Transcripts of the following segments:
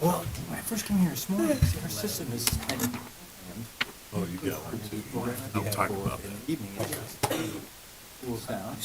Well, when I first came here this morning, our system is kind of. Oh, you got one too. I'm talking about that. Evening, it just cools down.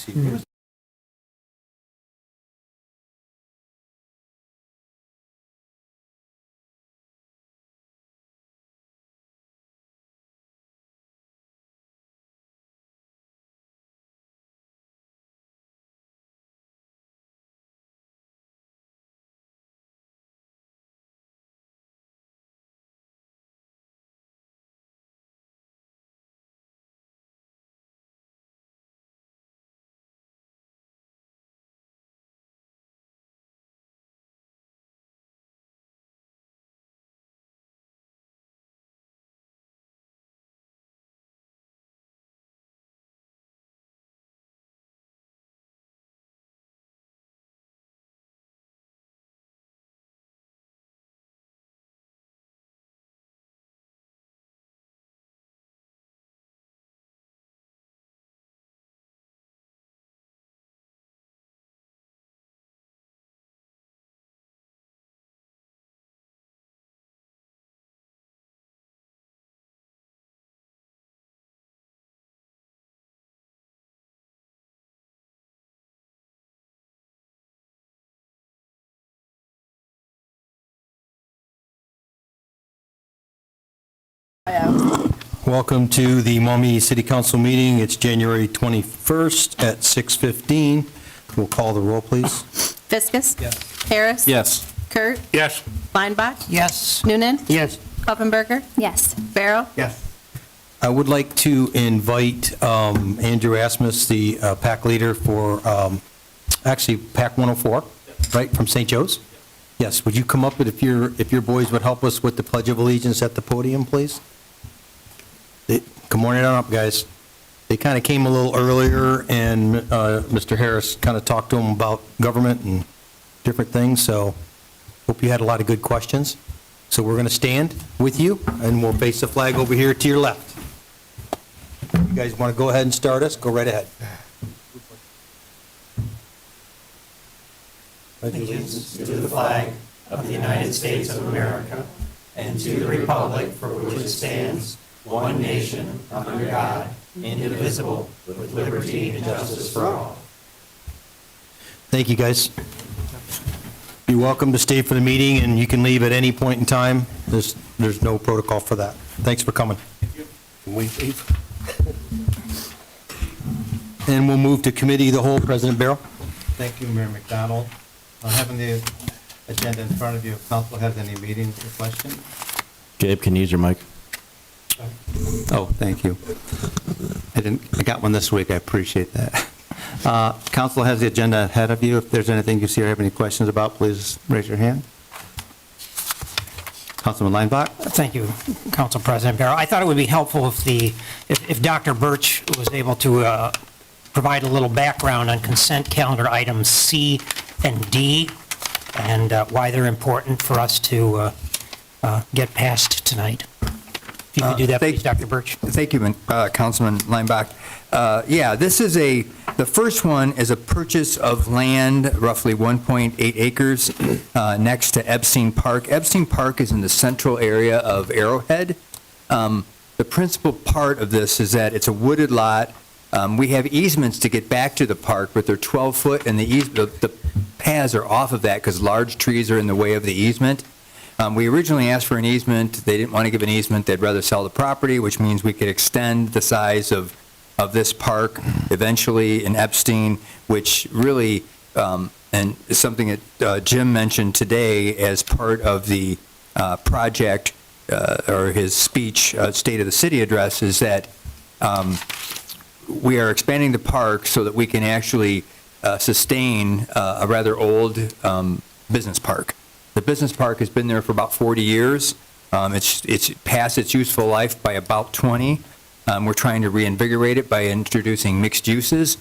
Welcome to the Maumee City Council meeting. It's January 21st at 6:15. We'll call the roll, please. Fiskus? Yes. Harris? Yes. Kurt? Yes. Leinbach? Yes. Noonan? Yes. Kloppenberger? Yes. Barrow? Yes. I would like to invite Andrew Asmus, the PAC leader for, actually, PAC 104, right, from St. Joe's? Yes, would you come up, if your boys would help us with the Pledge of Allegiance at the podium, please? Come on up, guys. They kind of came a little earlier, and Mr. Harris kind of talked to them about government and different things, so hope you had a lot of good questions. So we're going to stand with you, and we'll face the flag over here to your left. You guys want to go ahead and start us? Go right ahead. Allegiance to the flag of the United States of America and to the republic for which it stands, one nation, under God, indivisible, with liberty and justice for all. Thank you, guys. You're welcome to stay for the meeting, and you can leave at any point in time. There's no protocol for that. Thanks for coming. And we'll move to committee of the whole. President Barrow. Thank you, Mayor McDonald. Having the agenda in front of you, if council has any meetings or questions? Gabe, can you use your mic? Oh, thank you. I got one this week, I appreciate that. Council has the agenda ahead of you. If there's anything you see or have any questions about, please raise your hand. Councilman Leinbach? Thank you, Council President Barrow. I thought it would be helpful if Dr. Birch was able to provide a little background on consent calendar items C and D and why they're important for us to get past tonight. If you could do that, please, Dr. Birch. Thank you, Councilman Leinbach. The first one is a purchase of land, roughly 1.8 acres, next to Epstein Park. Epstein Park is in the central area of Arrowhead. The principal part of this is that it's a wooded lot. We have easements to get back to the park, but they're 12-foot, and the paths are off of that because large trees are in the way of the easement. We originally asked for an easement. They didn't want to give an easement. They'd rather sell the property, which means we could extend the size of this park eventually in Epstein, which really, and something that Jim mentioned today as part of the project or his speech, State of the City address, is that we are expanding the park so that we can actually sustain a rather old business park. The business park has been there for about 40 years. It's past its useful life by about 20. We're trying to reinvigorate it by introducing mixed uses.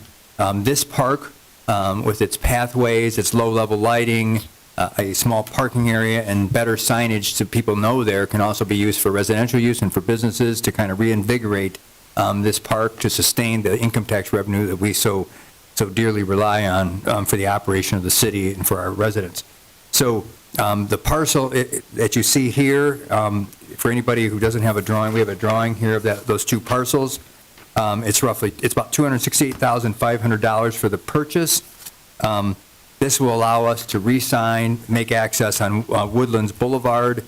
This park, with its pathways, its low-level lighting, a small parking area, and better signage so people know there, can also be used for residential use and for businesses to kind of reinvigorate this park to sustain the income tax revenue that we so dearly rely on for the operation of the city and for our residents. So the parcel that you see here, for anybody who doesn't have a drawing, we have a drawing here of those two parcels. It's about $268,500 for the purchase. This will allow us to re-sign, make access on Woodlands Boulevard.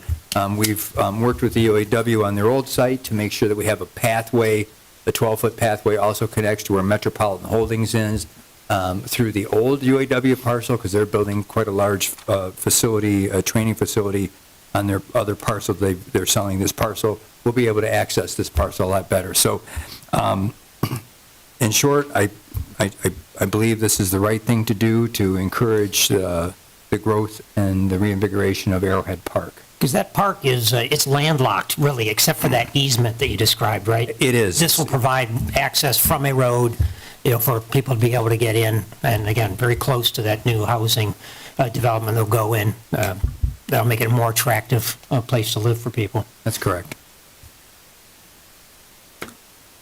We've worked with the UAW on their old site to make sure that we have a pathway. The 12-foot pathway also connects to where Metropolitan Holdings is through the old UAW parcel, because they're building quite a large facility, a training facility on their other parcel. They're selling this parcel. We'll be able to access this parcel a lot better. So in short, I believe this is the right thing to do to encourage the growth and the reinvigoration of Arrowhead Park. Because that park is, it's landlocked, really, except for that easement that you described, right? It is. This will provide access from a road, for people to be able to get in, and again, very close to that new housing development they'll go in. That'll make it a more attractive place to live for people. That's correct.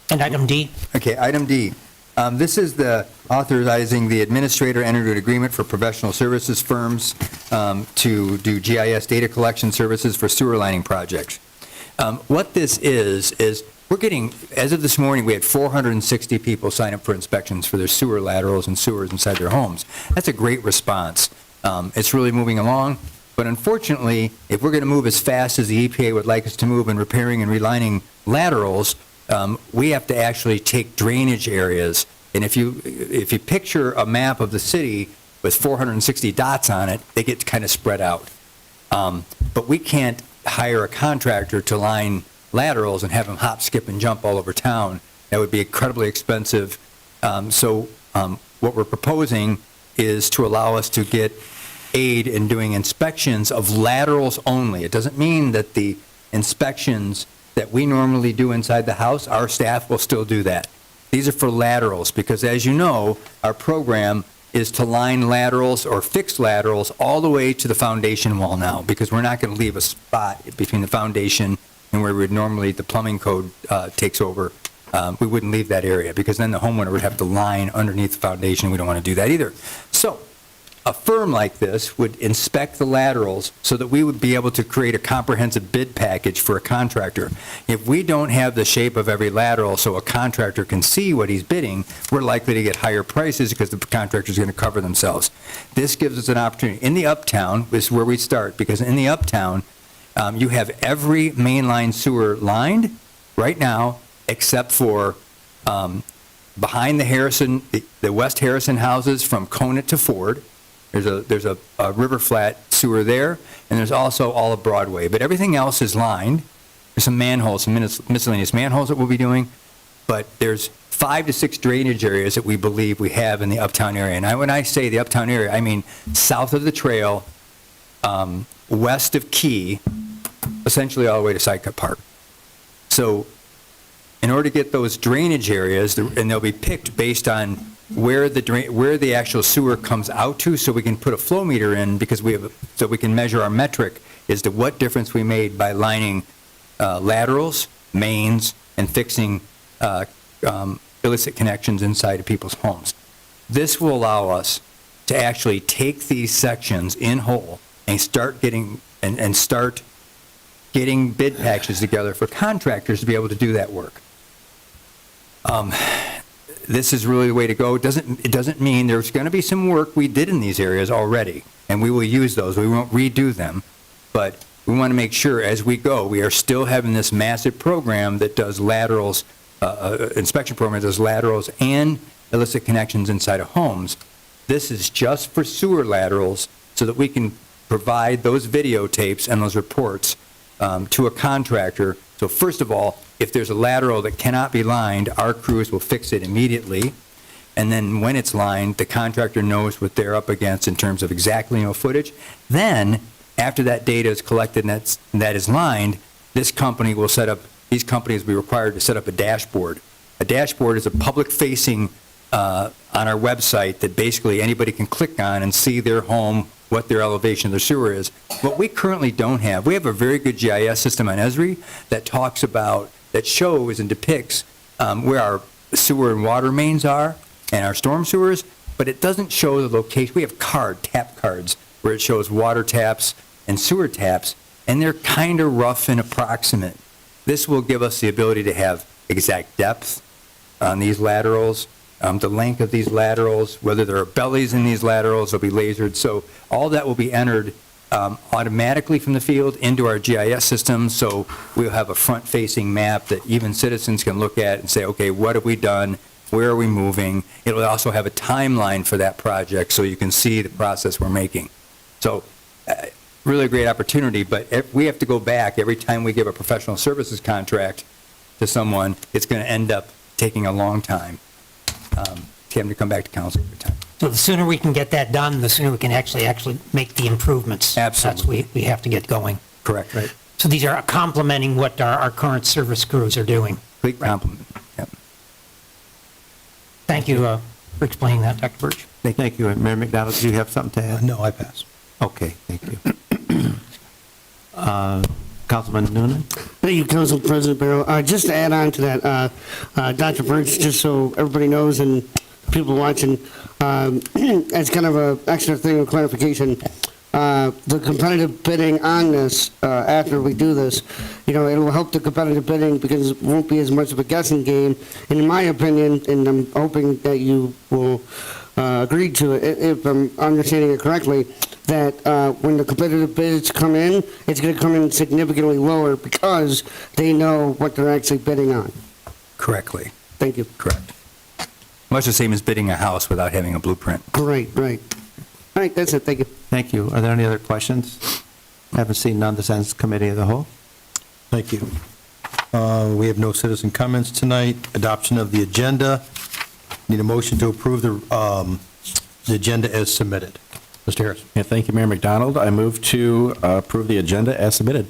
And item D? Okay, item D. This is the authorizing the administrator enter an agreement for professional services firms to do GIS data collection services for sewer lining projects. What this is we're getting, as of this morning, we had 460 people sign up for inspections for their sewer laterals and sewers inside their homes. That's a great response. It's really moving along, but unfortunately, if we're going to move as fast as the EPA would like us to move in repairing and relining laterals, we have to actually take drainage areas. And if you picture a map of the city with 460 dots on it, they get kind of spread out. But we can't hire a contractor to line laterals and have them hop, skip, and jump all over town. That would be incredibly expensive. So what we're proposing is to allow us to get aid in doing inspections of laterals only. It doesn't mean that the inspections that we normally do inside the house, our staff will still do that. These are for laterals, because as you know, our program is to line laterals or fix laterals all the way to the foundation wall now, because we're not going to leave a spot between the foundation and where we'd normally, the plumbing code takes over. We wouldn't leave that area, because then the homeowner would have to line underneath the foundation. We don't want to do that either. So a firm like this would inspect the laterals so that we would be able to create a comprehensive bid package for a contractor. If we don't have the shape of every lateral so a contractor can see what he's bidding, we're likely to get higher prices because the contractor's going to cover themselves. This gives us an opportunity. In the uptown is where we start, because in the uptown, you have every mainline sewer lined right now, except for behind the West Harrison houses from Conant to Ford. There's a river flat sewer there, and there's also all of Broadway. But everything else is lined. There's some manholes, some miscellaneous manholes that we'll be doing, but there's 5 to 6 drainage areas that we believe we have in the uptown area. And when I say the uptown area, I mean south of the trail, west of Key, essentially all the way to Sidecut Park. So in order to get those drainage areas, and they'll be picked based on where the actual sewer comes out to, so we can put a flow meter in, because so we can measure our metric as to what difference we made by lining laterals, mains, and fixing illicit connections inside of people's homes. This will allow us to actually take these sections in whole and start getting bid packages together for contractors to be able to do that work. This is really the way to go. It doesn't mean there's going to be some work we did in these areas already, and we will use those. We won't redo them, but we want to make sure as we go, we are still having this massive program that does laterals, inspection program that does laterals and illicit connections inside of homes. This is just for sewer laterals so that we can provide those videotapes and those reports to a contractor. So first of all, if there's a lateral that cannot be lined, our crews will fix it immediately. And then when it's lined, the contractor knows what they're up against in terms of exactly footage. Then, after that data is collected and that is lined, these companies will be required to set up a dashboard. A dashboard is a public-facing on our website that basically anybody can click on and see their home, what their elevation of their sewer is. What we currently don't have, we have a very good GIS system on Esri that shows and depicts where our sewer and water mains are and our storm sewers, but it doesn't show the location. We have tap cards where it shows water taps and sewer taps, and they're kind of rough and approximate. This will give us the ability to have exact depth on these laterals, the length of these laterals, whether there are bellies in these laterals will be lasered. So all that will be entered automatically from the field into our GIS system, so we'll have a front-facing map that even citizens can look at and say, okay, what have we done? Where are we moving? It will also have a timeline for that project, so you can see the process we're making. So really great opportunity, but we have to go back every time we give a professional services contract to someone. It's going to end up taking a long time to have to come back to council every time. So the sooner we can get that done, the sooner we can actually make the improvements. Absolutely. That's we have to get going. Correct. Right. So these are complementing what our current service crews are doing. Complete compliment. Yep. Thank you for explaining that, Dr. Birch. Thank you. Mayor McDonald, do you have something to add? No, I pass. Okay, thank you. Councilman Noonan? Thank you, Council President Barrow. Just to add on to that, Dr. Birch, just so everybody knows and people watching, as kind of an extra thing of clarification, the competitive bidding on this, after we do this, it will help the competitive bidding because it won't be as much of a guessing game. And in my opinion, and I'm hoping that you will agree to it, if I'm understanding it correctly, that when the competitive bids come in, it's going to come in significantly lower because they know what they're actually bidding on. Correctly. Thank you. Correct. Much the same as bidding a house without having a blueprint. Right. All right, that's it. Thank you. Thank you. Are there any other questions? Haven't seen none. The Senate Committee of the Whole. Thank you. We have no citizen comments tonight. Adoption of the agenda. Need a motion to approve the agenda as submitted. Mr. Harris. Yeah, thank you, Mayor McDonald. I move to approve the agenda as submitted.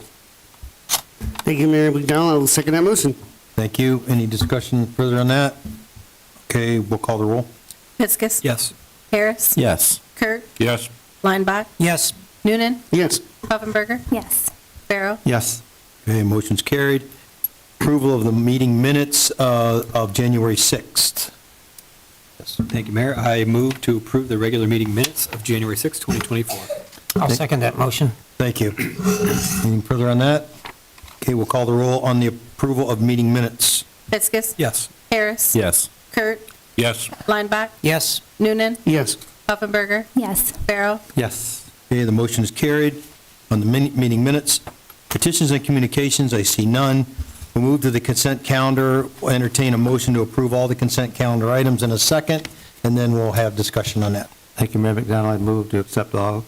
Thank you, Mayor McDonald. I will second that motion. Thank you. Any discussion further on that? Okay, we'll call the roll. Fiskus? Yes. Harris? Yes. Kurt? Yes. Lineback? Yes. Noonan? Yes. Pufferberger? Yes. Barrow? Yes. Okay, motion's carried. Approval of the meeting minutes of January 6th. Yes. Thank you, Mayor. I move to approve the regular meeting minutes of January 6, 2024. I'll second that motion. Thank you. Anything further on that? Okay, we'll call the roll on the approval of meeting minutes. Fiskus? Yes. Harris? Yes. Kurt? Yes. Lineback? Yes. Noonan? Yes. Pufferberger? Yes. Barrow? Yes. Okay, the motion is carried. On the meeting minutes, petitions and communications, I see none. We'll move to the consent calendar. We'll entertain a motion to approve all the consent calendar items in a second, and then we'll have discussion on that. Thank you, Mayor McDonald. I move to accept all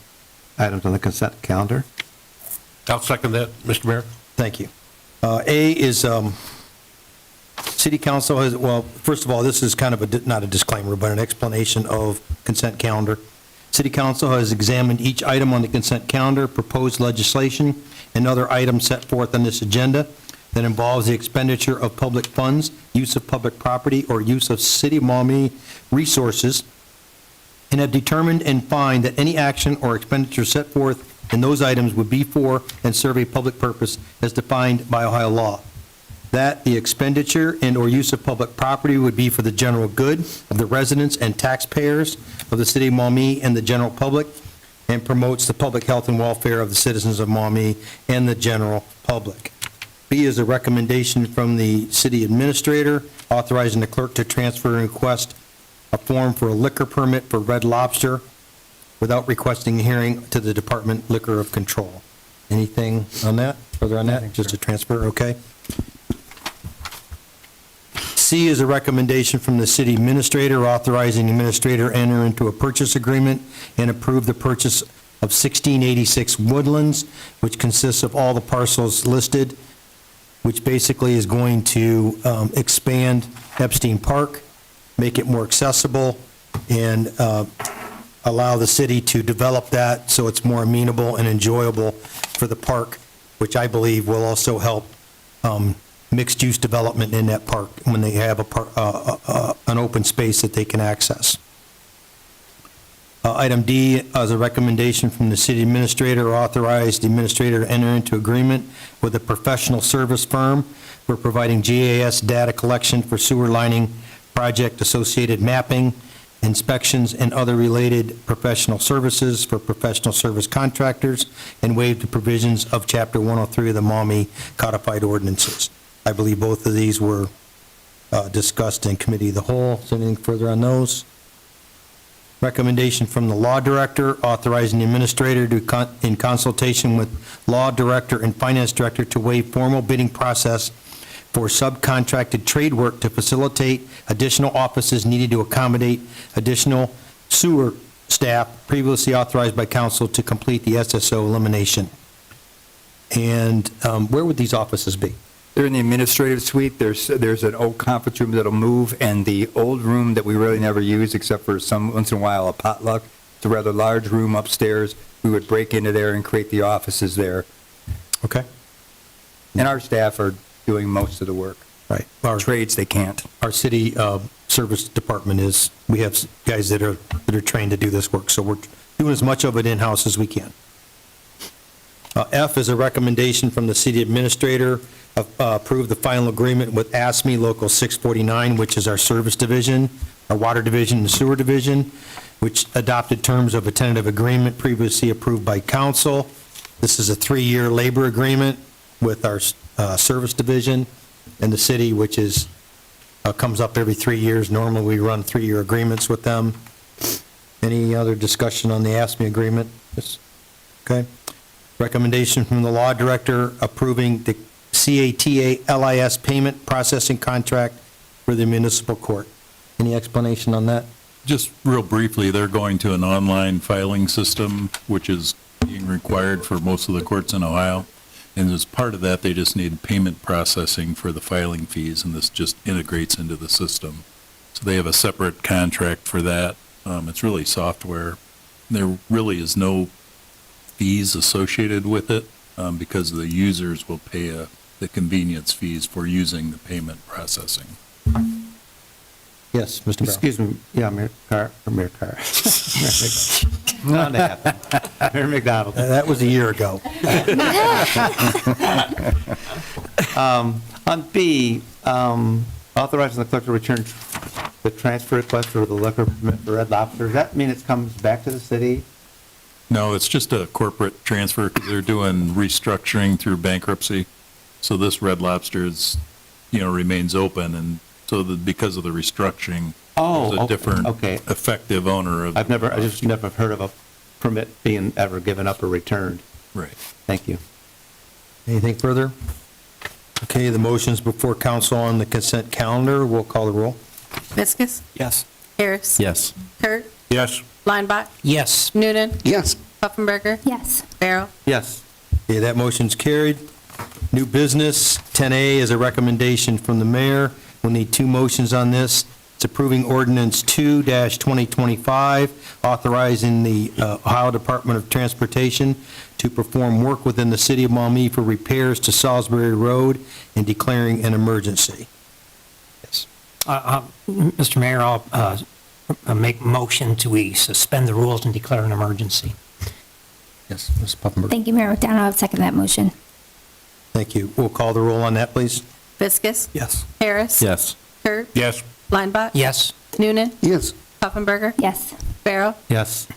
items on the consent calendar. I'll second that, Mr. Mayor. Thank you. A is, City Council has, well, first of all, this is kind of not a disclaimer, but an explanation of consent calendar. City Council has examined each item on the consent calendar, proposed legislation, and other items set forth on this agenda that involves the expenditure of public funds, use of public property, or use of City of Maumee resources, and have determined and find that any action or expenditure set forth in those items would be for and serve a public purpose as defined by Ohio law. That the expenditure and/or use of public property would be for the general good of the residents and taxpayers of the City of Maumee and the general public, and promotes the public health and welfare of the citizens of Maumee and the general public. B is a recommendation from the city administrator authorizing the clerk to transfer and request a form for a liquor permit for Red Lobster without requesting a hearing to the Department Liquor of Control. Anything on that, further on that? Just a transfer, okay. C is a recommendation from the city administrator authorizing the administrator enter into a purchase agreement and approve the purchase of 1686 Woodlands, which consists of all the parcels listed, which basically is going to expand Epstein Park, make it more accessible, and allow the city to develop that so it's more amenable and enjoyable for the park, which I believe will also help mixed-use development in that park when they have an open space that they can access. Item D is a recommendation from the city administrator, authorize the administrator to enter into agreement with a professional service firm for providing GIS data collection for sewer lining project associated mapping inspections, and other related professional services for professional service contractors, and waive the provisions of Chapter 103 of the Maumee Codified Ordinances. I believe both of these were discussed in committee of the whole. Is there anything further on those? Recommendation from the law director authorizing the administrator to, in consultation with law director and finance director, to waive formal bidding process for subcontracted trade work to facilitate additional offices needed to accommodate additional sewer staff previously authorized by council to complete the SSO elimination. And where would these offices be? They're in the administrative suite. There's an old conference room that'll move, and the old room that we really never use except for some once in a while a potluck. It's a rather large room upstairs. We would break into there and create the offices there. Okay. And our staff are doing most of the work. Right. Trades, they can't. Our city service department is, we have guys that are trained to do this work, so we're doing as much of it in-house as we can. F is a recommendation from the city administrator, approve the final agreement with ASME Local 649, which is our service division, our water division and sewer division, which adopted terms of a tentative agreement previously approved by council. This is a 3-year labor agreement with our service division and the city, which is, comes up every 3 years. Normally, we run 3-year agreements with them. Any other discussion on the ASME agreement? Yes. Okay. Recommendation from the law director approving the CATA LIS payment processing contract for the municipal court. Any explanation on that? Just real briefly, they're going to an online filing system, which is being required for most of the courts in Ohio. And as part of that, they just need payment processing for the filing fees, and this just integrates into the system. So they have a separate contract for that. It's really software. There really is no fees associated with it because the users will pay the convenience fees for using the payment processing. Yes, Mr. Barrow. Excuse me, yeah, Mayor Carr. Not to happen. Mayor McDonald. That was a year ago. On B, authorizing the clerk to return the transfer request for the liquor permit for Red Lobster. Does that mean it comes back to the city? No, it's just a corporate transfer because they're doing restructuring through bankruptcy. So this Red Lobster is, remains open, and so because of the restructuring, there's a different effective owner of. I just never heard of a permit being ever given up or returned. Right. Thank you. Anything further? Okay, the motion's before council on the consent calendar. We'll call the roll. Viscus, Yes. Harris. Yes. Kurt, Yes. Lineback, Yes. Noonan, Yes. Puffenberger, Yes. Barrow. Yes. Okay, that motion's carried. New business, 10A is a recommendation from the mayor. We'll need 2 motions on this. It's approving ordinance 2-2025, authorizing the Ohio Department of Transportation to perform work within the city of Maumee for repairs to Salisbury Road and declaring an emergency. Yes. Mr. Mayor, I'll make motion to we suspend the rules and declare an emergency. Yes, Ms. Puffenberg. Thank you, Mayor McDonald. I'll second that motion. Thank you. We'll call the roll on that, please. Viscus, Yes. Harris. Yes. Kurt, Yes. Lineback. Yes. Noonan, Yes. Puffenberger, Yes. Barrow. Yes.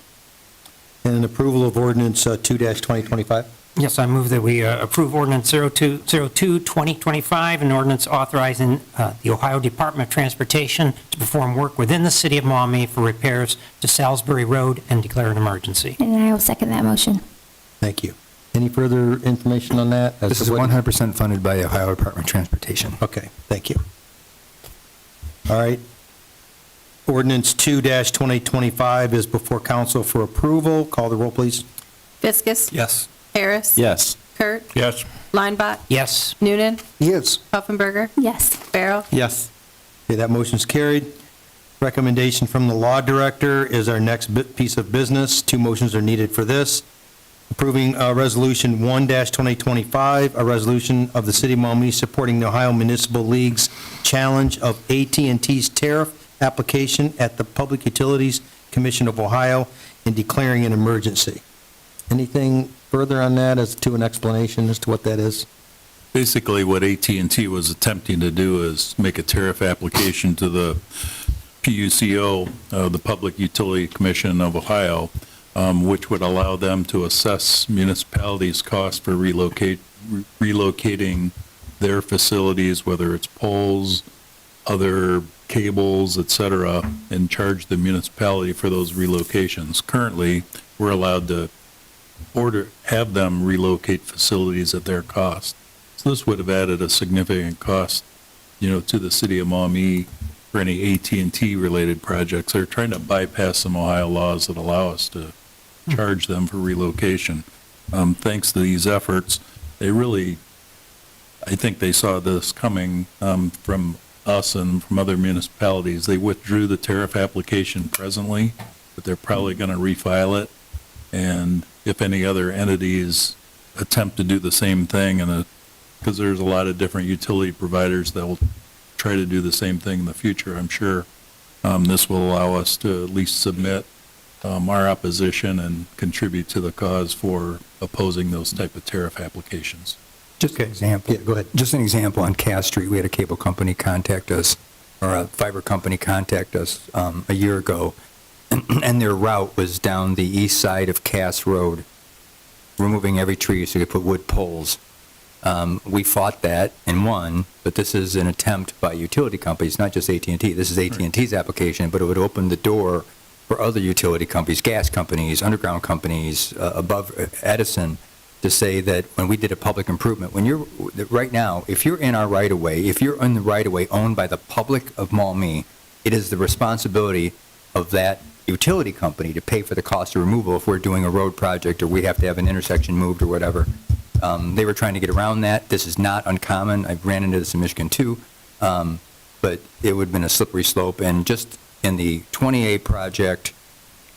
And an approval of ordinance 2-2025. Yes, I move that we approve ordinance 02-2025, an ordinance authorizing the Ohio Department of Transportation to perform work within the city of Maumee for repairs to Salisbury Road and declare an emergency. And I will second that motion. Thank you. Any further information on that? as This to is what- 100% funded by the Ohio Department of Transportation. Okay, thank you. All right. Ordinance 2-2025 is before council for approval. Call the roll, please. Viscus, Yes. Harris. Yes. Kurt, Yes. Lineback, Yes. Noonan, Yes. Puffenberger, Yes. Barrow. Yes. Okay, that motion's carried. Recommendation from the law director is our next piece of business. 2 motions are needed for this. Approving Resolution 1-2025, a resolution of the City of Maumee supporting the Ohio Municipal League's challenge of AT&T's tariff application at the Public Utilities Commission of Ohio and declaring an emergency. Anything further on that as to an explanation as to what that is? Basically, what AT&T was attempting to do is make a tariff application to the PUCO, the Public Utility Commission of Ohio, which would allow them to assess municipalities' cost for relocating their facilities, whether it's poles, other cables, et cetera, and charge the municipality for those relocations. Currently, we're allowed to have them relocate facilities at their cost. So this would have added a significant cost, to the city of Maumee for any AT&T related projects. They're trying to bypass some Ohio laws that allow us to charge them for relocation. Thanks to these efforts, I think they saw this coming from us and from other municipalities. They withdrew the tariff application presently, but they're probably going to refile it. And if any other entities attempt to do the same thing, because there's a lot of different utility providers that will try to do the same thing in the future, I'm sure this will allow us to at least submit our opposition and contribute to the cause for opposing those type of tariff applications. Just an example. Yeah, go ahead. Just an example, on Cass Street, we had a cable company contact us, or a fiber company contact us a year ago, and their route was down the east side of Cass Road, removing every tree so you could put wood poles. We fought that and won, but this is an attempt by utility companies, not just AT&T. This is AT&T's application, but it would open the door for other utility companies, gas companies, underground companies, above Edison, to say that when we did a public improvement, right now, if you're in our right-of-way, if you're in the right-of-way owned by the public of Maumee, it is the responsibility of that utility company to pay for the cost of removal if we're doing a road project or we have to have an intersection moved or whatever. They were trying to get around that. This is not uncommon. I've ran into this in Michigan too, but it would have been a slippery slope. And just in the 28 project,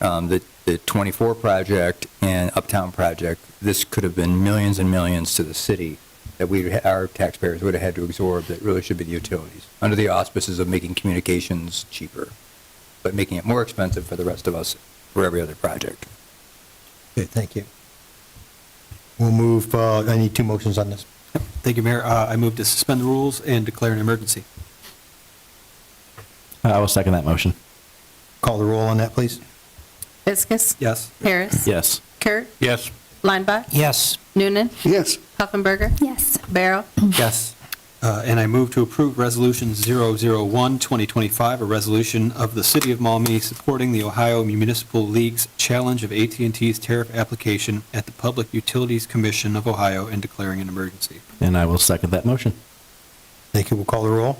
the 24 project, and Uptown project, this could have been millions and millions to the city that our taxpayers would have had to absorb that really should be the utilities, under the auspices of making communications cheaper, but making it more expensive for the rest of us for every other project. Okay, thank you. We'll move, I need two motions on this. Thank you, Mayor. I move to suspend the rules and declare an emergency. I will second that motion. Call the roll on that, please. Fiskus? Yes. Harris? Yes. Kurt? Yes. Lineback? Yes. Noonan? Yes. Huffenberger? Yes. Barrow? Yes. And I move to approve Resolution 001-2025, a resolution of the City of Maumee supporting the Ohio Municipal League's challenge of AT&T's tariff application at the Public Utilities Commission of Ohio and declaring an emergency. And I will second that motion. Thank you. We'll call the roll.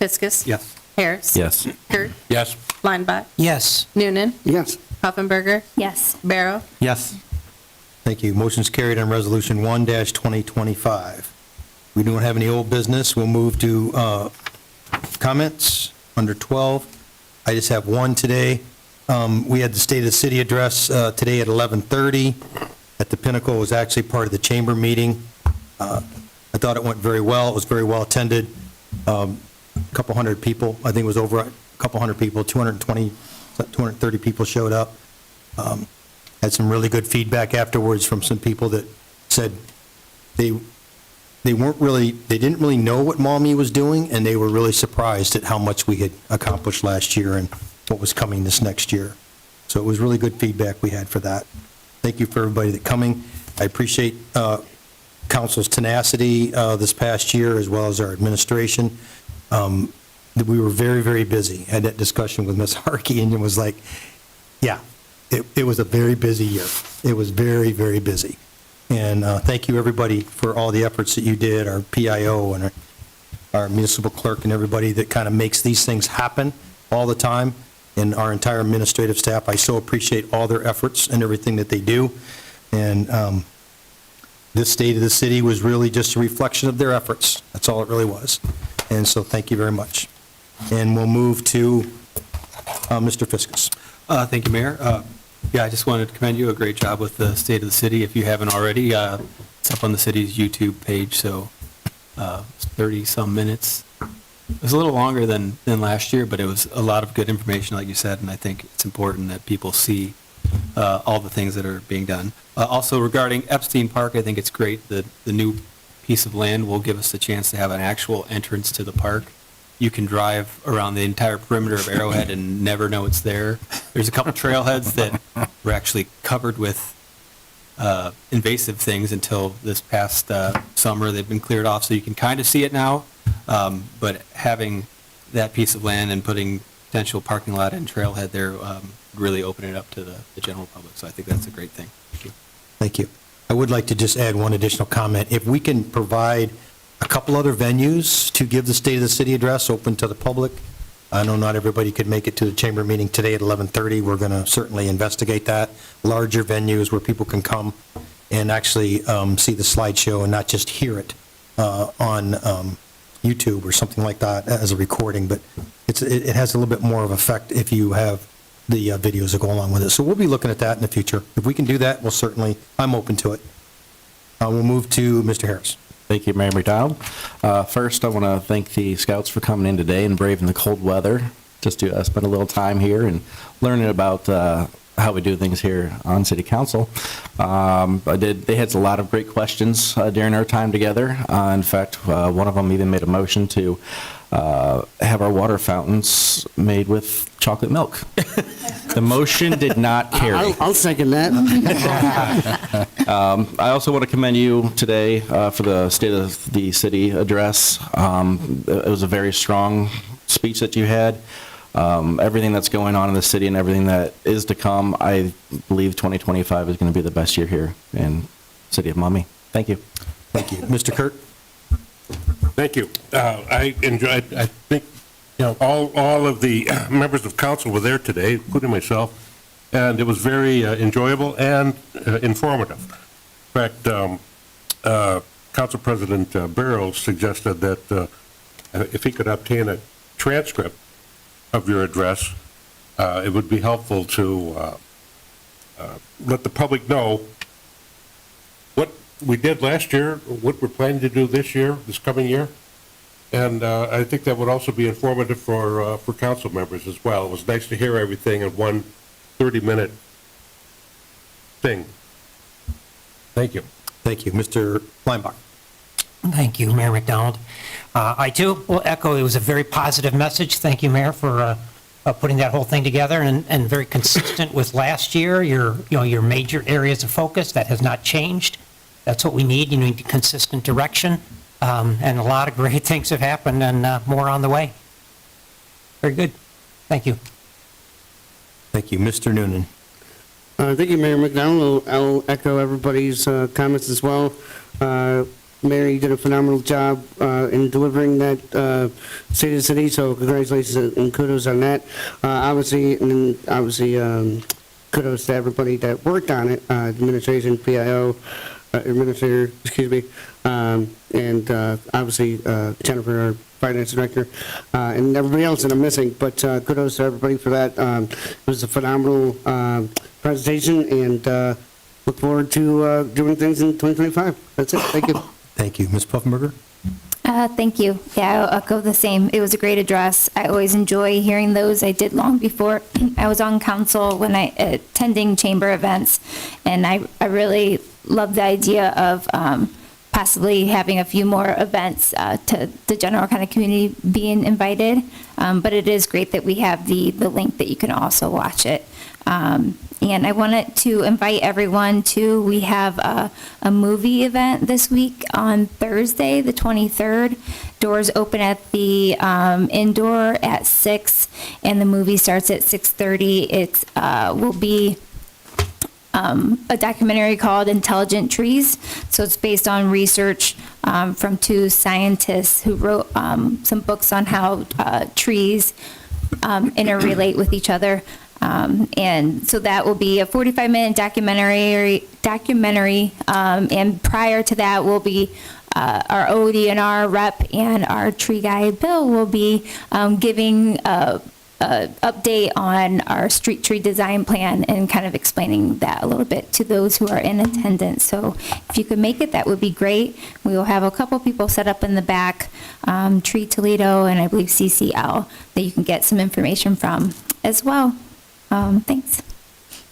Fiskus? Yes. Harris? Yes. Kurt? Yes. Lineback? Yes. Noonan? Yes. Huffenberger? Yes. Barrow? Yes. Thank you. Motion's carried on Resolution 1-2025. We don't have any old business. We'll move to comments under 12. I just have one today. We had the State of the City address today at 11:30 at the Pinnacle. It was actually part of the chamber meeting. I thought it went very well. It was very well attended. A couple hundred people, I think it was over a couple hundred people, 230 people showed up. Had some really good feedback afterwards from some people that said they didn't really know what Maumee was doing, and they were really surprised at how much we had accomplished last year and what was coming this next year. So it was really good feedback we had for that. Thank you for everybody that coming. I appreciate council's tenacity this past year, as well as our administration. We were very, very busy. Had that discussion with Ms. Harkey, and it was like, yeah, it was a very busy year. It was very, very busy. And thank you, everybody, for all the efforts that you did, our PIO and our municipal clerk and everybody that kind of makes these things happen all the time, and our entire administrative staff. I so appreciate all their efforts and everything that they do. And this State of the City was really just a reflection of their efforts. That's all it really was. And so thank you very much. And we'll move to Mr. Fiskus. Thank you, Mayor. Yeah, I just wanted to commend you. A great job with the State of the City. If you haven't already, it's up on the city's YouTube page, so 30-some minutes. It was a little longer than last year, but it was a lot of good information, like you said, and I think it's important that people see all the things that are being done. Also, regarding Epstein Park, I think it's great that the new piece of land will give us the chance to have an actual entrance to the park. you can drive around the entire perimeter of Arrowhead and never know it's there. There's a couple trailheads that were actually covered with invasive things until this past summer. They've been cleared off, so you can kind of see it now. But having that piece of land and putting potential parking lot and trailhead there really open it up to the general public. So I think that's a great thing. Thank you. Thank you. I would like to just add one additional comment. If we can provide a couple other venues to give the State of the City address open to the public, I know not everybody could make it to the chamber meeting today at 11:30. We're going to certainly investigate that. Larger venues where people can come and actually see the slideshow and not just hear it on YouTube or something like that as a recording, but it has a little bit more of effect if you have the videos that go along with it. So we'll be looking at that in the future. If we can do that, we'll certainly, I'm open to it. We'll move to Mr. Harris. Thank you, Mayor McDonald. First, I want to thank the scouts for coming in today and braving the cold weather just to spend a little time here and learning about how we do things here on City Council. They had a lot of great questions during our time together. In fact, one of them even made a motion to have our water fountains made with chocolate milk. The motion did not carry. I'll second that. I also want to commend you today for the State of the City address. It was a very strong speech that you had. Everything that's going on in the city and everything that is to come, I believe 2025 is going to be the best year here in the city of Maumee. Thank you. Thank you. Mr. Kurt? Thank you. I think, all of the members of council were there today, including myself, and it was very enjoyable and informative. In fact, Council President Barrow suggested that if he could obtain a transcript of your address, it would be helpful to let the public know what we did last year, what we're planning to do this year, this coming year. And I think that would also be informative for council members as well. It was nice to hear everything in one 30-minute thing. Thank you. Thank you. Mr. Leinbach? Thank you, Mayor McDonald. I too will echo, it was a very positive message. Thank you, Mayor, for putting that whole thing together and very consistent with last year. Your major areas of focus, that has not changed. That's what we need. You need consistent direction. And a lot of great things have happened and more on the way. Very good. Thank you. Thank you. Mr. Noonan? Thank you, Mayor McDonald. I'll echo everybody's comments as well. Mayor, you did a phenomenal job in delivering that State of the City, so congratulations and kudos on that. Obviously, kudos to everybody that worked on it, administration, PIO, administrator, excuse me, and obviously Jennifer, our finance director, and everybody else that I'm missing, but kudos to everybody for that. It was a phenomenal presentation, and look forward to doing things in 2025. That's it. Thank you. Thank you. Ms. Puffenberger? Thank you. Yeah, I'll echo the same. It was a great address. I always enjoy hearing those. I did long before I was on council when I attending chamber events, and I really love the idea of possibly having a few more events to the general kind of community being invited. But it is great that we have the link that you can also watch it. And I wanted to invite everyone to, we have a movie event this week on Thursday, the 23rd. Doors open at the indoor at 6, and the movie starts at 6:30. It will be a documentary called Intelligent Trees. So it's based on research from two scientists who wrote some books on how trees interrelate with each other. And so that will be a 45-minute documentary. And prior to that will be our ODNR rep and our tree guy, Bill, will be giving an update on our street tree design plan and kind of explaining that a little bit to those who are in attendance. So if you could make it, that would be great. We will have a couple people set up in the back, Tree Toledo and I believe CCL, that you can get some information from as well. Thanks.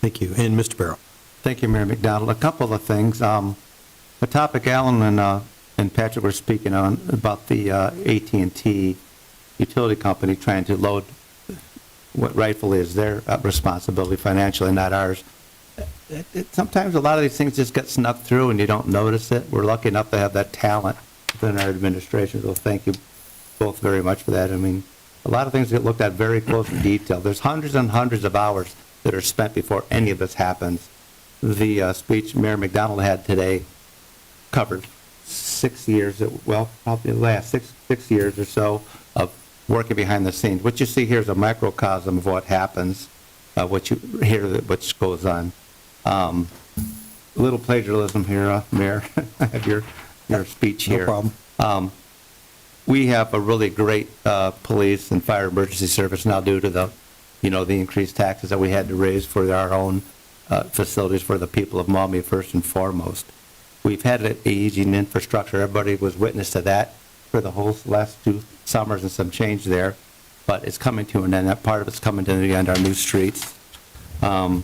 Thank you. And Mr. Barrow? Thank you, Mayor McDonald. A couple of things. The topic Alan and Patrick were speaking on about the AT&T utility company trying to load what rightfully is their responsibility financially, not ours. Sometimes a lot of these things just get snuck through and you don't notice it. We're lucky enough to have that talent within our administration, so thank you both very much for that. I mean, a lot of things get looked at very close in detail. There's hundreds and hundreds of hours that are spent before any of this happens. The speech Mayor McDonald had today covered 6 years, well, probably the last six years or so of working behind the scenes. What you see here is a microcosm of what happens, what you hear, what goes on. A little plagiarism here, Mayor. I have your speech here. No problem. We have a really great police and fire emergency service now due to the increased taxes that we had to raise for our own facilities for the people of Maumee first and foremost. We've had an aging infrastructure. Everybody was witness to that for the whole last 2 summers and some change there, but it's coming to an end. That part of it's coming to the end, our new streets. The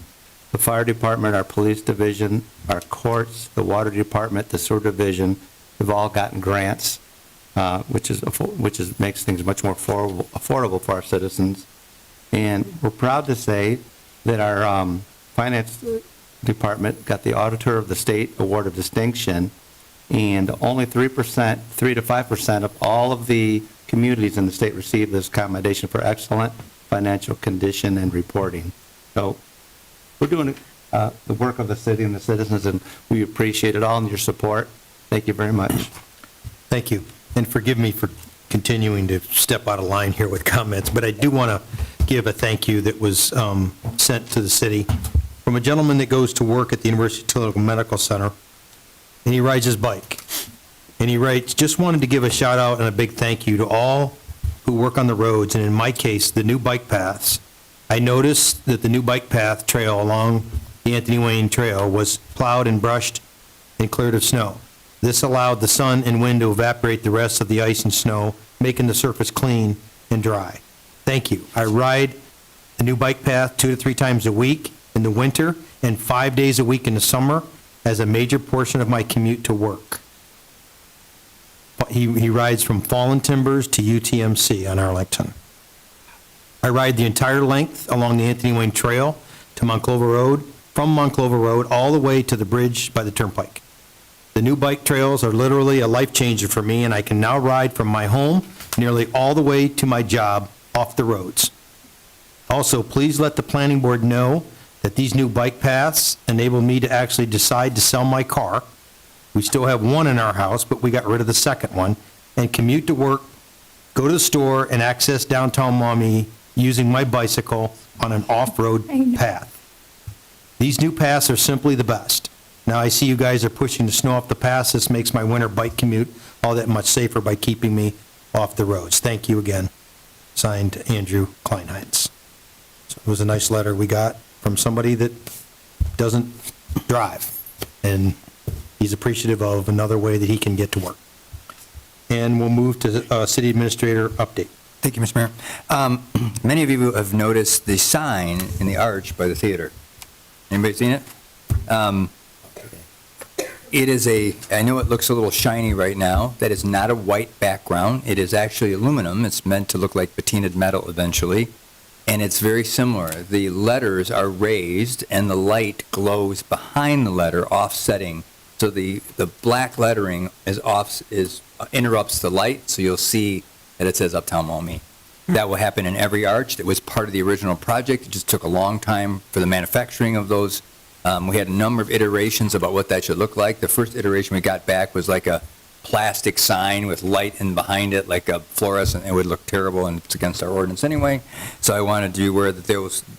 fire department, our police division, our courts, the water department, the sewer division have all gotten grants, which makes things much more affordable for our citizens. And we're proud to say that our finance department got the Auditor of the State Award of Distinction, and only 3% to 5% of all of the communities in the state receive this commendation for excellent financial condition and reporting. So we're doing the work of the city and the citizens, and we appreciate it all and your support. Thank you very much. Thank you. And forgive me for continuing to step out of line here with comments, but I do want to give a thank you that was sent to the city from a gentleman that goes to work at the University of Toledo Medical Center, and he rides his bike. And he writes, just wanted to give a shout out and a big thank you to all who work on the roads, and in my case, the new bike paths. I noticed that the new bike path trail along the Anthony Wayne Trail was plowed and brushed and cleared of snow. This allowed the sun and wind to evaporate the rest of the ice and snow, making the surface clean and dry. Thank you. I ride the new bike path 2 to 3 times a week in the winter and 5 days a week in the summer as a major portion of my commute to work. He rides from Fallen Timbers to UTMC on Arlington. I ride the entire length along the Anthony Wayne Trail to Monclova Road, from Monclova Road all the way to the bridge by the Turnpike. The new bike trails are literally a life changer for me, and I can now ride from my home nearly all the way to my job off the roads. Also, please let the planning board know that these new bike paths enable me to actually decide to sell my car. We still have one in our house, but we got rid of the second one, and commute to work, go to the store, and access downtown Maumee using my bicycle on an off-road path. These new paths are simply the best. Now I see you guys are pushing the snow off the paths. This makes my winter bike commute all that much safer by keeping me off the roads. Thank you again. Signed, Andrew Kleinheinz. So it was a nice letter we got from somebody that doesn't drive, and he's appreciative of another way that he can get to work. And we'll move to City Administrator update. Thank you, Mr. Mayor. Many of you have noticed the sign in the arch by the theater. Anybody seen it? It is I know it looks a little shiny right now. That is not a white background. It is actually aluminum. It's meant to look like patinaed metal eventually. And it's very similar. The letters are raised and the light glows behind the letter, offsetting. So the black lettering interrupts the light, so you'll see that it says Uptown Maumee. That will happen in every arch. That was part of the original project. It just took a long time for the manufacturing of those. We had a number of iterations about what that should look like. The first iteration we got back was like a plastic sign with light in behind it, like a fluorescent. It would look terrible, and it's against our ordinance anyway. So I wanted you aware that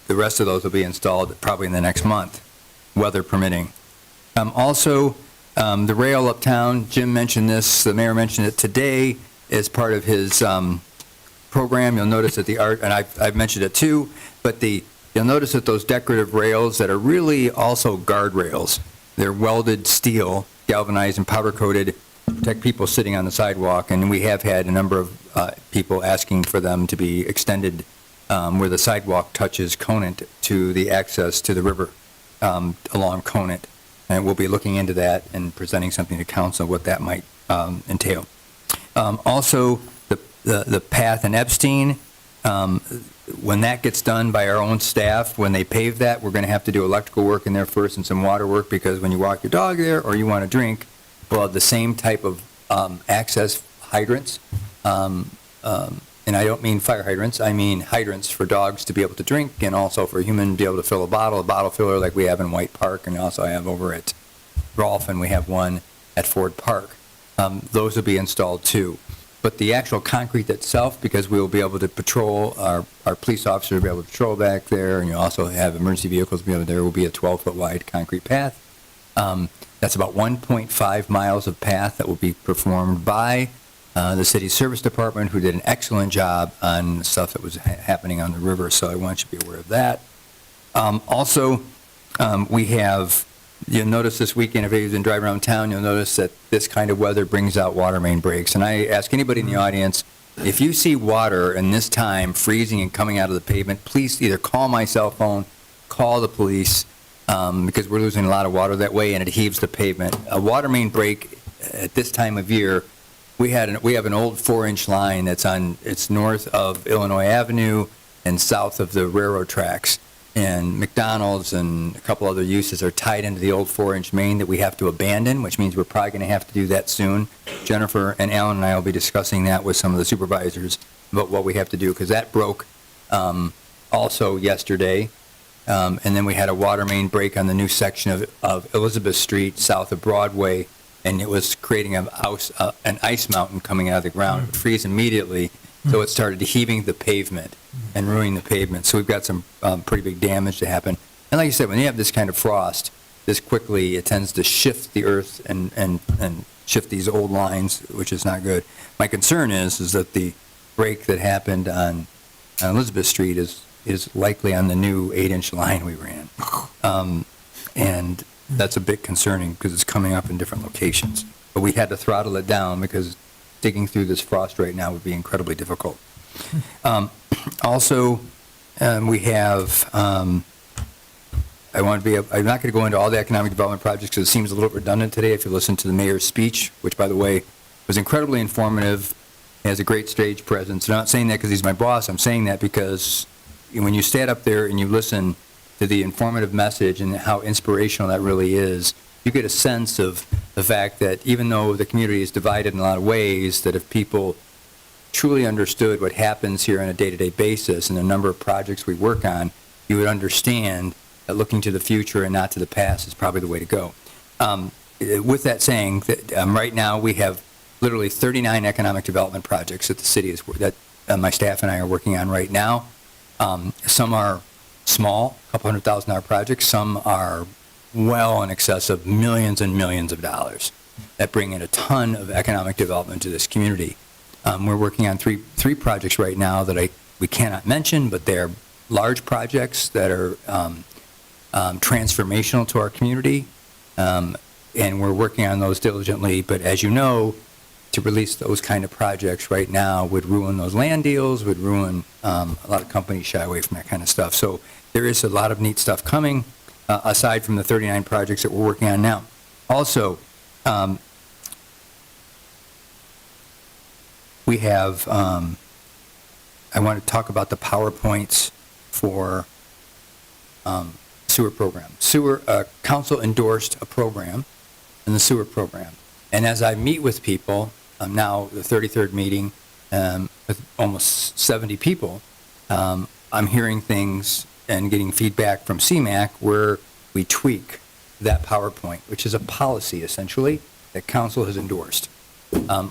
the rest of those will be installed probably in the next month, weather permitting. Also, the rail uptown, Jim mentioned this, the mayor mentioned it today as part of his program. You'll notice that and I've mentioned it too, but you'll notice that those decorative rails that are really also guardrails, they're welded steel, galvanized and powder coated to protect people sitting on the sidewalk, and we have had a number of people asking for them to be extended where the sidewalk touches Conant to the access to the river along Conant. And we'll be looking into that and presenting something to council what that might entail. Also, the path in Epstein, when that gets done by our own staff, when they pave that, we're going to have to do electrical work in there first and some water work, because when you walk your dog there or you want to drink, we'll have the same type of access hydrants. And I don't mean fire hydrants, I mean hydrants for dogs to be able to drink, and also for a human to be able to fill a bottle filler like we have in White Park, and also I have over at Rolfe, and we have one at Ford Park. Those will be installed too. But the actual concrete itself, because we will be able to patrol, our police officers will be able to patrol back there, and you also have emergency vehicles be able to, there will be a 12-foot wide concrete path. That's about 1.5 miles of path that will be performed by the city's service department, who did an excellent job on stuff that was happening on the river, so I want you to be aware of that. Also, we have, you'll notice this weekend, if you've been driving around town, you'll notice that this kind of weather brings out water main breaks. And I ask anybody in the audience, if you see water in this time freezing and coming out of the pavement, please either call my cell phone, call the police, because we're losing a lot of water that way, and it heaves the pavement. A water main break at this time of year, we have an old 4-inch line it's north of Illinois Avenue and south of the railroad tracks. And McDonald's and a couple other uses are tied into the old 4-inch main that we have to abandon, which means we're probably going to have to do that soon. Jennifer and Alan and I will be discussing that with some of the supervisors about what we have to do, because that broke also yesterday. And then we had a water main break on the new section of Elizabeth Street south of Broadway, and it was creating an ice mountain coming out of the ground. It would freeze immediately, so it started heaving the pavement and ruining the pavement. So we've got some pretty big damage to happen. And like you said, when you have this kind of frost, this quickly, it tends to shift the earth and shift these old lines, which is not good. My concern is that the break that happened on Elizabeth Street is likely on the new 8-inch line we ran. And that's a bit concerning because it's coming up in different locations. But we had to throttle it down because digging through this frost right now would be incredibly difficult. Also, we have, I'm not going to go into all the economic development projects because it seems a little redundant today if you listen to the mayor's speech, which, by the way, was incredibly informative. He has a great stage presence. I'm not saying that because he's my boss. I'm saying that because when you stand up there and you listen to the informative message and how inspirational that really is, you get a sense of the fact that even though the community is divided in a lot of ways, that if people truly understood what happens here on a day-to-day basis and the number of projects we work on, you would understand that looking to the future and not to the past is probably the way to go. With that saying, right now we have literally 39 economic development projects that the city is, that my staff and I are working on right now. Some are small, $200,000 projects. Some are well in excess of millions and millions of dollars that bring in a ton of economic development to this community. We're working on three projects right now that we cannot mention, but they're large projects that are transformational to our community, and we're working on those diligently. But as you know, to release those kind of projects right now would ruin those land deals, would ruin a lot of companies shy away from that kind of stuff. So there is a lot of neat stuff coming, aside from the 39 projects that we're working on now. Also, we have, I want to talk about the PowerPoints for sewer program. Council endorsed a program in the sewer program. And as I meet with people, now the 33rd meeting with almost 70 people, I'm hearing things and getting feedback from CMAQ where we tweak that PowerPoint, which is a policy essentially that council has endorsed.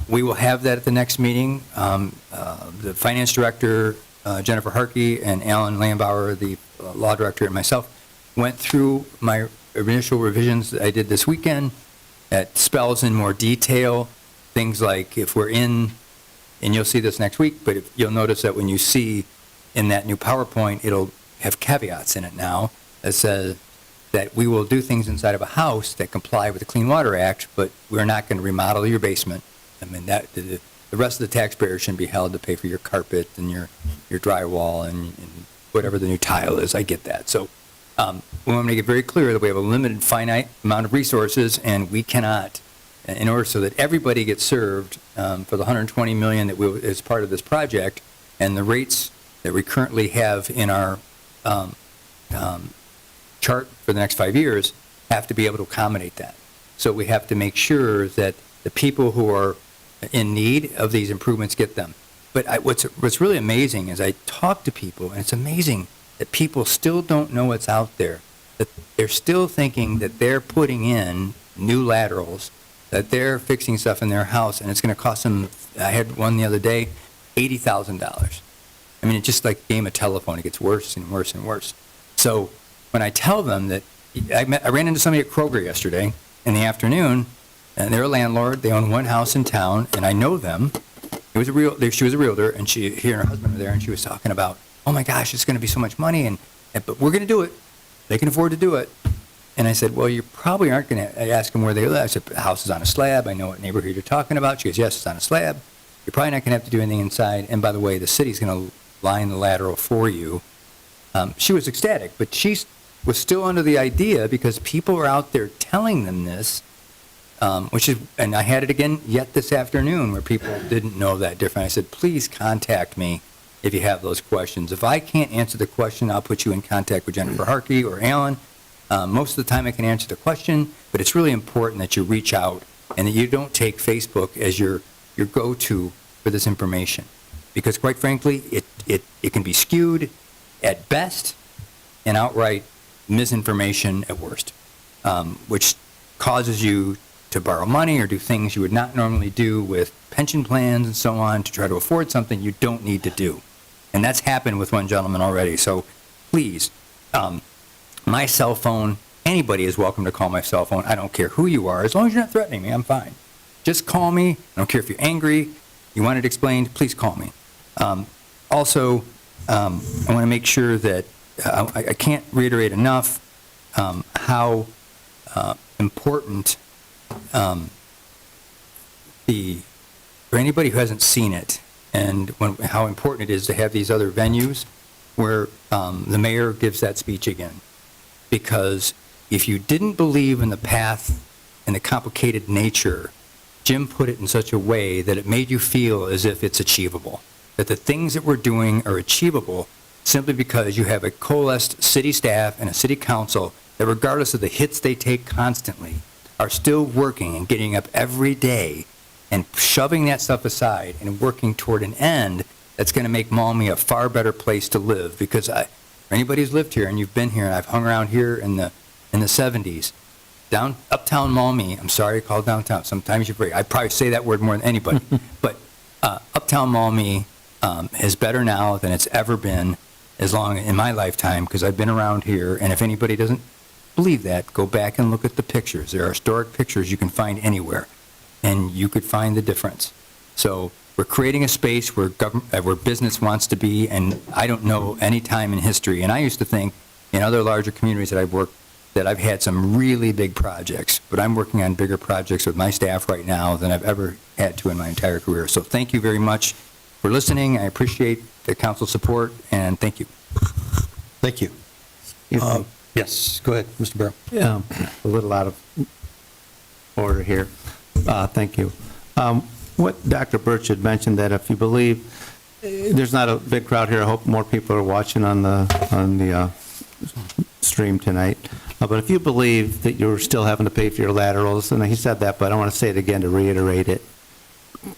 We will have that at the next meeting. The finance director, Jennifer Harkey, and Alan Lambauer, the law director, and myself went through my initial revisions that I did this weekend. That spells in more detail things like if we're in, and you'll see this next week, but you'll notice that when you see in that new PowerPoint, it'll have caveats in it now that says that we will do things inside of a house that comply with the Clean Water Act, but we're not going to remodel your basement. I mean, that the rest of the taxpayers shouldn't be held to pay for your carpet and your drywall and whatever the new tile is. I get that. So we want to make it very clear that we have a limited, finite amount of resources, and we cannot, in order so that everybody gets served for the $120 million that is part of this project, and the rates that we currently have in our chart for the next 5 years have to be able to accommodate that. So we have to make sure that the people who are in need of these improvements get them. But what's really amazing is I talk to people, and it's amazing that people still don't know what's out there, that they're still thinking that they're putting in new laterals, that they're fixing stuff in their house, and it's going to cost them, I had one the other day, $80,000. I mean, it's just like a game of telephone. It gets worse and worse and worse. So when I tell them that, I ran into somebody at Kroger yesterday in the afternoon, and they're a landlord. They own one house in town, and I know them. She was a realtor, and she and her husband were there, and she was talking about, oh my gosh, it's going to be so much money, but we're going to do it. They can afford to do it. And I said, well, you probably aren't going to. I asked them where they live. I said, the house is on a slab. I know what neighborhood you're talking about. She goes, yes, it's on a slab. You're probably not going to have to do anything inside. And by the way, the city's going to line the lateral for you. She was ecstatic, but she was still under the idea, because people were out there telling them this, and I had it again yet this afternoon where people didn't know that different. I said, please contact me if you have those questions. If I can't answer the question, I'll put you in contact with Jennifer Harkey or Alan. Most of the time I can answer the question, but it's really important that you reach out and that you don't take Facebook as your go-to for this information. Because quite frankly, it can be skewed at best and outright misinformation at worst, which causes you to borrow money or do things you would not normally do with pension plans and so on to try to afford something you don't need to do. And that's happened with one gentleman already. So please, my cell phone, anybody is welcome to call my cell phone. I don't care who you are. As long as you're not threatening me, I'm fine. Just call me. I don't care if you're angry, you want it explained, please call me. Also, I want to make sure that I can't reiterate enough how important for anybody who hasn't seen it, and how important it is to have these other venues where the mayor gives that speech again. Because if you didn't believe in the path and the complicated nature, Jim put it in such a way that it made you feel as if it's achievable, that the things that we're doing are achievable simply because you have a coalesced city staff and a city council that, regardless of the hits they take constantly, are still working and getting up every day and shoving that stuff aside and working toward an end that's going to make Maumee a far better place to live. Because for anybody who's lived here and you've been here, and I've hung around here in the 70s, uptown Maumee, I'm sorry to call it downtown, sometimes I probably say that word more than anybody, but uptown Maumee is better now than it's ever been in my lifetime, because I've been around here. And if anybody doesn't believe that, go back and look at the pictures. There are historic pictures you can find anywhere, and you could find the difference. So we're creating a space where business wants to be, and I don't know any time in history. And I used to think in other larger communities that I've worked that I've had some really big projects, but I'm working on bigger projects with my staff right now than I've ever had to in my entire career. So thank you very much for listening. I appreciate the council's support, and thank you. Thank you. Yes, go ahead, Mr. Barrow. Yeah, a little out of order here. Thank you. What Dr. Birch had mentioned, that if you believe, there's not a big crowd here. I hope more people are watching on the stream tonight. But if you believe that you're still having to pay for your laterals, and he said that, but I want to say it again to reiterate it,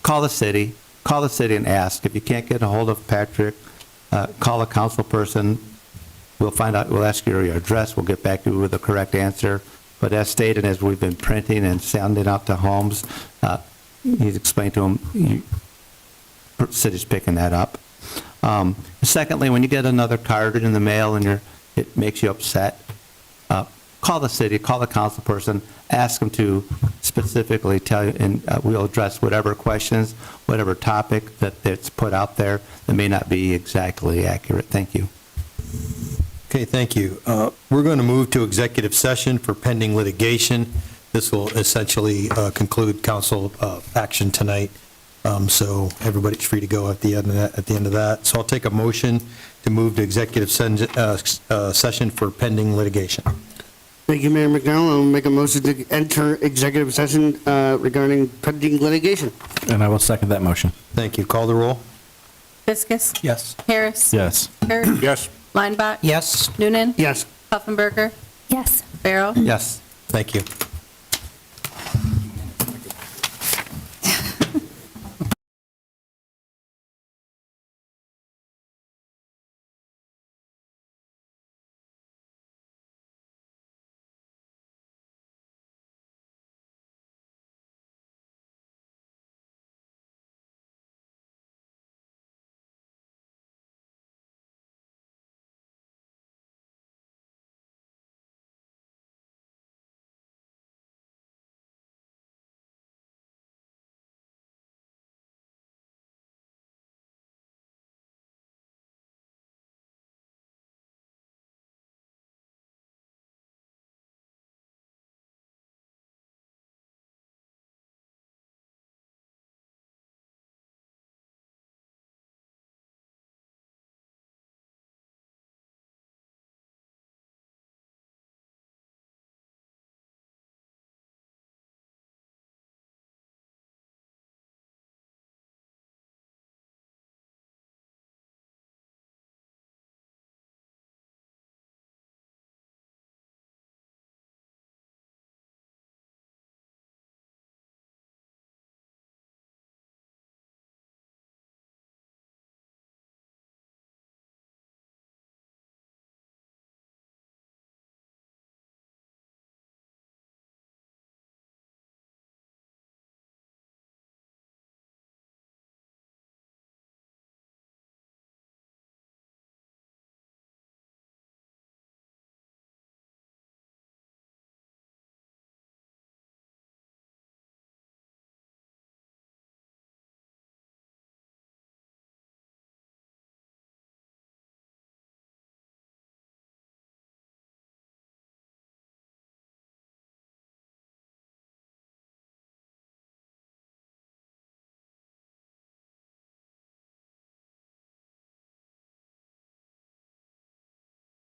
call the city and ask. If you can't get a hold of Patrick, call a council person. We'll find out, we'll ask you your address, we'll get back to you with the correct answer. But as stated, as we've been printing and sending out to homes, he's explained to them, the city's picking that up. Secondly, when you get another card in the mail and it makes you upset, call the city, call the council person, ask them to specifically tell you, and we'll address whatever questions, whatever topic that's put out there that may not be exactly accurate. Thank you. Okay, thank you. We're going to move to executive session for pending litigation. This will essentially conclude council action tonight, so everybody's free to go at the end of that. So I'll take a motion to move to executive session for pending litigation. Thank you, Mayor McDowell. I'll make a motion to enter executive session regarding pending litigation. And I will second that motion. Thank you. Call the roll? Fiskus? Yes. Harris? Yes. Bird? Yes. Linebach? Yes. Noonan? Yes. Pufferberger? Yes. Barrow? Yes. Thank you.